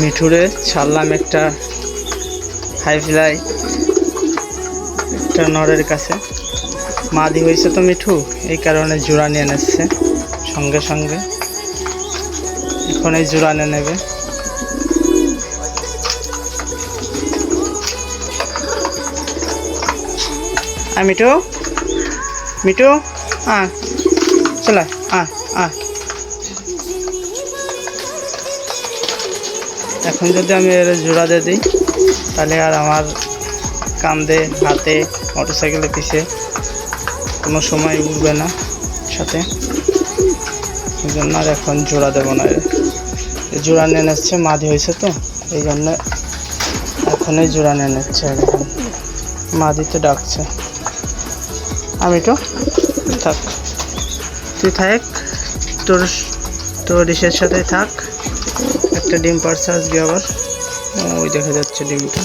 মিঠুরে ছাড়লাম একটা high fly একটা নরের কাছে। মাদি হয়েছে তো মিঠু, এই কারণে জোড়া নিয়ে নিচ্ছে সঙ্গে সঙ্গে। এখন এই জোড়া নিয়ে নেবে। মিঠু মিঠু চলা এখন যদি আমি এর জোড়া দিয়ে দিই তাহলে আর আমার কাঁধে হাতে মোটরসাইকেলের পিছে কোনো সময় উঠবে না সাথে, এই জন্য আর এখন জোড়া দেবো না। জোড়া নিয়ে নিচ্ছে, মাদি হয়েছে তো এই জন্য এখনই জোড়া নিয়ে নিচ্ছে। এখন মাদিতে ডাকছে। আমি তো থাক, তুই থাক, তোর ডিশের সাথে থাক। একটা ডিম পারছে আজকে আবার, ওই দেখা যাচ্ছে ডিমটা।